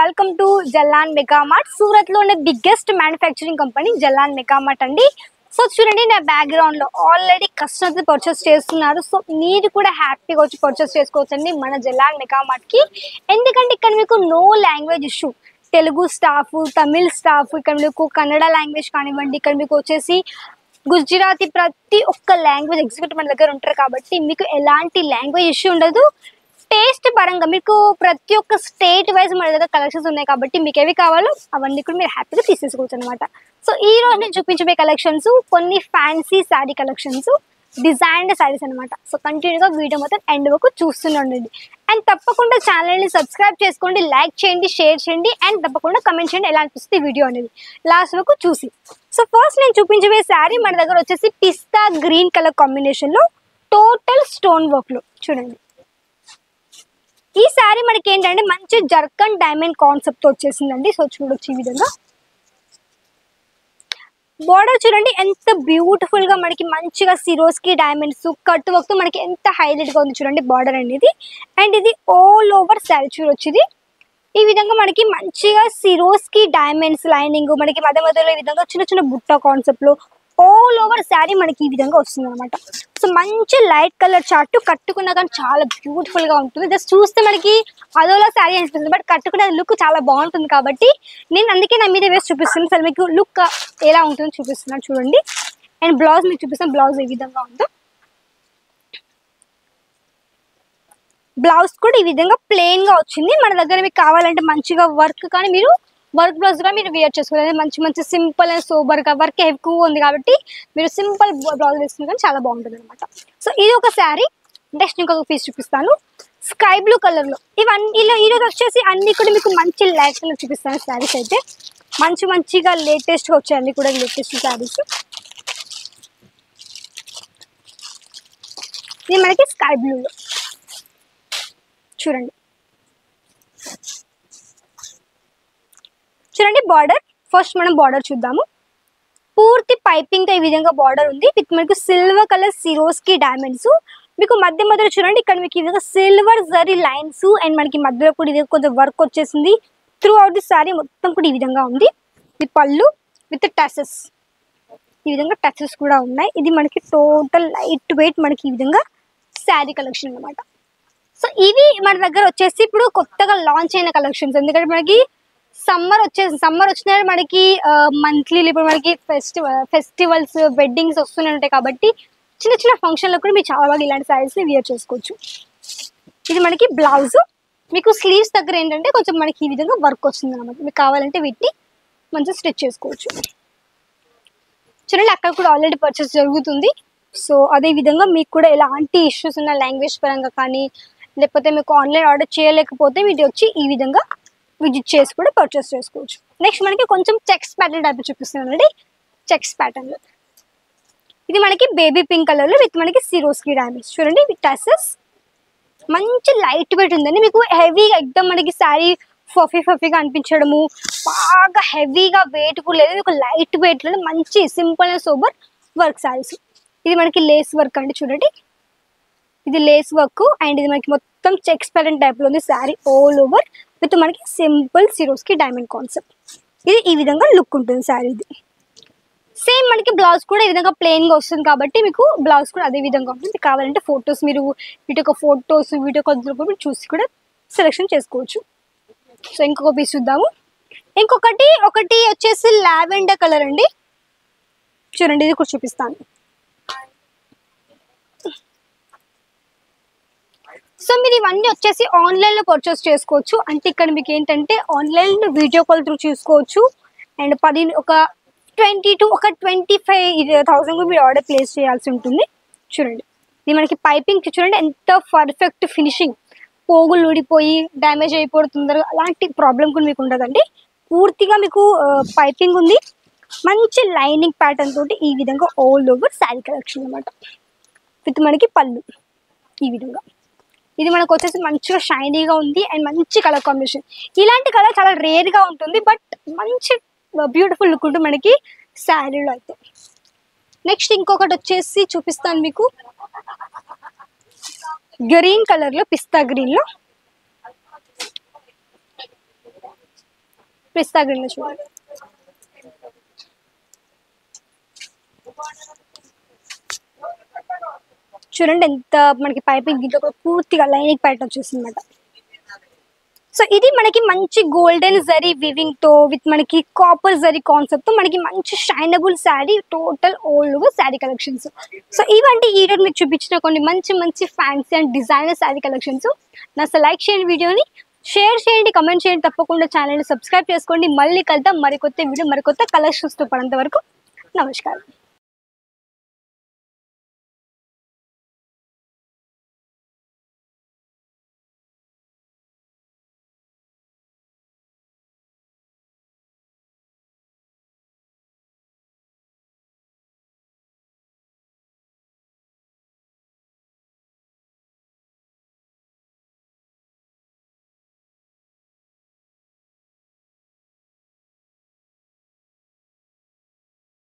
Welcome to Jallan Megamart. Surat లో ఉన్న biggest manufacturing company Jallan Megamart అండి. సో చూడండి, నా బ్యాక్గ్రౌండ్ లో ఆల్రెడీ కస్టమర్స్ పర్చేస్ చేస్తున్నారు. సో మీరు కూడా హ్యాపీగా వచ్చి పర్చేస్ చేసుకోవచ్చండి మన జల్లాన్ మెగామార్ట్ కి. ఎందుకంటే ఇక్కడ మీకు no language issue. Telugu staff, Tamil staff, ఇక్కడ మీకు కన్నడ లాంగ్వేజ్ కానివ్వండి, ఇక్కడ మీకు వచ్చేసి గుజరాతీ, ప్రతి ఒక్క లాంగ్వేజ్ ఎగ్జిక్యూటివ్ మన దగ్గర ఉంటారు కాబట్టి మీకు ఎలాంటి లాంగ్వేజ్ ఇష్యూ ఉండదు. టేస్ట్ పరంగా మీకు ప్రతి ఒక్క స్టేట్ వైజ్ మన దగ్గర కలెక్షన్స్ ఉన్నాయి కాబట్టి మీకు ఏవి కావాలో అవన్నీ కూడా మీరు హ్యాపీగా తీసేసుకోవచ్చు అనమాట. సో ఈ రోజు నేను చూపించబోయే కలెక్షన్స్ కొన్ని fancy sari collections, designed saris అనమాట. సో కంటిన్యూగా వీడియో మొత్తం ఎండ్ వరకు చూస్తుండండి. అండ్ తప్పకుండా ఛానల్ని సబ్స్క్రైబ్ చేసుకోండి, లైక్ చేయండి, షేర్ చేయండి, అండ్ తప్పకుండా కమెంట్ చేయండి ఎలా అనిపిస్తుంది వీడియో అనేది లాస్ట్ వరకు చూసి. సో ఫస్ట్ నేను చూపించబోయే శారీ మన దగ్గర వచ్చేసి పిస్తా గ్రీన్ కలర్ కాంబినేషన్లో టోటల్ స్టోన్ వర్క్లో చూడండి. ఈ శారీ మనకి ఏంటంటే మంచి జర్కన్ డైమండ్ కాన్సెప్ట్ వచ్చేసిందండి. సో చూడొచ్చు ఈ విధంగా బోర్డర్ చూడండి ఎంత బ్యూటిఫుల్ గా మనకి మంచిగా సిరోస్కి డైమండ్స్ కట్ వర్క్ తో మనకి ఎంత హైలైట్ గా ఉంది చూడండి బార్డర్ అనేది. అండ్ ఇది ఆల్ ఓవర్ శారీ చూడొచ్చు. ఇది ఈ విధంగా మనకి మంచిగా సిరోస్కి డైమండ్స్ లైనింగ్ మనకి మధ్య మధ్యలో ఈ విధంగా చిన్న చిన్న బుట్ట కాన్సెప్ట్ లో ఆల్ ఓవర్ శారీ మనకి ఈ విధంగా వస్తుంది అనమాట. సో మంచి లైట్ కలర్ చార్ట్ కట్టుకున్నా కానీ చాలా బ్యూటిఫుల్ గా ఉంటుంది. జస్ట్ చూస్తే మనకి అదోలా శారీ అనిపిస్తుంది, బట్ కట్టుకునే లుక్ చాలా బాగుంటుంది కాబట్టి నేను అందుకే నా మీద వేసి చూపిస్తున్నాను. అసలు మీకు లుక్ ఎలా ఉంటుందో చూపిస్తున్నాను చూడండి. అండ్ బ్లౌజ్ మీకు చూపిస్తాను, బ్లౌజ్ ఏ విధంగా ఉందో. బ్లౌజ్ కూడా ఈ విధంగా ప్లెయిన్ గా వచ్చింది. మన దగ్గర మీకు కావాలంటే మంచిగా వర్క్ కానీ మీరు వర్క్ బ్లౌజ్ గా మీరు వేర్ చేసుకోవాలి. మంచి మంచి సింపుల్ అండ్ సోబర్ గా వర్క్ ఎక్కువ ఉంది కాబట్టి మీరు సింపుల్ బ్లౌజ్ వేసుకుని కానీ చాలా బాగుంటుంది అనమాట. సో ఇది ఒక శారీ. నెక్స్ట్ ఇంకొక పీస్ చూపిస్తాను స్కై బ్లూ కలర్ లో. ఇవన్నీ ఈరోజు వచ్చేసి అన్ని కూడా మీకు మంచి లైట్ కలర్ చూపిస్తాను. శారీస్ అయితే మంచిగా లేటెస్ట్ గా వచ్చాయి, అన్ని కూడా లేటెస్ట్ శారీస్. ఇది మనకి స్కై బ్లూలో చూడండి. బార్డర్ ఫస్ట్ మనం బార్డర్ చూద్దాము. పూర్తి పైపింగ్ తో ఈ విధంగా బార్డర్ ఉంది విత్ మనకు సిల్వర్ కలర్ సిరోస్కి డైమండ్స్. మీకు మధ్య మధ్యలో చూడండి ఇక్కడ మీకు ఈ విధంగా సిల్వర్ జరీ లైన్స్ అండ్ మనకి మధ్యలో కూడా ఇది కొంచెం వర్క్ వచ్చేసింది. త్రూ అవుట్ ది శారీ మొత్తం కూడా ఈ విధంగా ఉంది. ఇది పళ్ళు విత్ టసెస్, ఈ విధంగా టసెస్ కూడా ఉన్నాయి. ఇది మనకి టోటల్ లైట్ వెయిట్ మనకి ఈ విధంగా శారీ కలెక్షన్ అనమాట. సో ఇవి మన దగ్గర వచ్చేసి ఇప్పుడు కొత్తగా లాంచ్ అయిన కలెక్షన్స్. ఎందుకంటే మనకి సమ్మర్ వచ్చిన మనకి మంత్లీ ఇప్పుడు మనకి ఫెస్టివల్స్ వెడ్డింగ్స్ వస్తూనే ఉంటాయి కాబట్టి చిన్న చిన్న ఫంక్షన్లో కూడా మీరు చాలా బాగా ఇలాంటి శారీస్ని వేర్ చేసుకోవచ్చు. ఇది మనకి బ్లౌజ్. మీకు స్లీవ్స్ దగ్గర ఏంటంటే కొంచెం మనకి ఈ విధంగా వర్క్ వస్తుంది అనమాట. మీకు కావాలంటే వీటిని మంచిగా స్టిచ్ చేసుకోవచ్చు. చూడండి అక్కడ కూడా ఆల్రెడీ పర్చేస్ జరుగుతుంది. సో అదే విధంగా మీకు కూడా ఎలాంటి ఇష్యూస్ ఉన్న లాంగ్వేజ్ పరంగా కానీ లేకపోతే మీకు ఆన్లైన్ ఆర్డర్ చేయలేకపోతే వీటి వచ్చి ఈ విధంగా విజిట్ చేసి కూడా పర్చేస్ చేసుకోవచ్చు. నెక్స్ట్ మనకి కొంచెం చెక్స్ ప్యాటర్న్ టైప్ చూపిస్తున్నానండి. చెక్స్ ప్యాటర్న్ లో ఇది మనకి బేబీ పింక్ కలర్ లో విత్ మనకి సిరోస్కి డైమండ్స్ చూడండి విత్ టసెస్. మంచి లైట్ వెయిట్ ఉందండి. మీకు హెవీగా ఎక్దమ్ మనకి శారీ ఫఫీగా అనిపించడము, బాగా హెవీగా వెయిట్ కూడా లేదు. మీకు లైట్ వెయిట్ లో మంచి simple and sober work saris. ఇది మనకి లేస్ వర్క్ అండి చూడండి. ఇది లేస్ వర్క్ అండ్ ఇది మనకి మొత్తం చెక్స్ ప్యాటర్న్ టైప్ లో ఉంది శారీ ఆల్ ఓవర్ విత్ మనకి సింపుల్ సిరోస్కి డైమండ్ కాన్సెప్ట్. ఇది ఈ విధంగా లుక్ ఉంటుంది శారీ. ఇది సేమ్ మనకి బ్లౌజ్ కూడా ఈ విధంగా ప్లెయిన్ గా వస్తుంది కాబట్టి మీకు బ్లౌజ్ కూడా అదే విధంగా ఉంటుంది. కావాలంటే ఫొటోస్ మీరు వీడియో కాల్స్లో కూడా చూసి కూడా సెలెక్షన్ చేసుకోవచ్చు. సో ఇంకొక పీస్ చూద్దాము. ఒకటి వచ్చేసి లావెండర్ కలర్ అండి చూడండి. ఇది కూడా చూపిస్తాను. సో మీరు ఇవన్నీ వచ్చేసి ఆన్లైన్లో పర్చేస్ చేసుకోవచ్చు. అంటే ఇక్కడ మీకు ఏంటంటే ఆన్లైన్ వీడియో కాల్ త్రూ చూసుకోవచ్చు. అండ్ 20 to 25,000 మీరు ఆర్డర్ ప్లేస్ చేయాల్సి ఉంటుంది. చూడండి ఇది మనకి పైపింగ్ చూడండి ఎంత పర్ఫెక్ట్ ఫినిషింగ్. పోగులు ఊడిపోయి డ్యామేజ్ అయిపోతుందో అలాంటి ప్రాబ్లం కూడా మీకు ఉండదండి. పూర్తిగా మీకు పైపింగ్ ఉంది. మంచి లైనింగ్ ప్యాటర్న్ తోటి ఈ విధంగా ఆల్ ఓవర్ శారీ కలెక్షన్ అనమాట. విత్ మనకి పళ్ళు ఈ విధంగా. ఇది మనకు వచ్చేసి మంచిగా షైనీగా ఉంది అండ్ మంచి కలర్ కాంబినేషన్. ఇలాంటి కలర్ చాలా రేర్ గా ఉంటుంది, బట్ మంచి బ్యూటిఫుల్ లుక్ ఉంటుంది మనకి శారీలో అయితే. నెక్స్ట్ ఇంకొకటి వచ్చేసి చూపిస్తాను మీకు. గ్రీన్ కలర్ లో, పిస్తా గ్రీన్ లో పిస్తా గ్రీన్ చూడండి. చూడండి ఎంత మనకి పైపింగ్ దీంట్లో కూడా పూర్తిగా లైనింగ్ ప్యాటర్న్ వచ్చేసింది అనమాట. సో ఇది మనకి మంచి గోల్డెన్ జరీ వివింగ్ తో విత్ మనకి కాపర్ జరీ కాన్సెప్ట్ తో మనకి మంచి shinable sari, total old sari collections. So ఇవంటి ఈ రోజు మీకు చూపించిన కొన్ని మంచి మంచి fancy and designer sari collections. నా లైక్ చేయండి, వీడియోని షేర్ చేయండి, కమెంట్ చేయండి, తప్పకుండా ఛానల్ని సబ్స్క్రైబ్ చేసుకోండి. మళ్ళీ కలుద్దాం మరికొత్త వీడియో మరికొత్త కలెక్షన్స్ తో. పడంత వరకు నమస్కారం.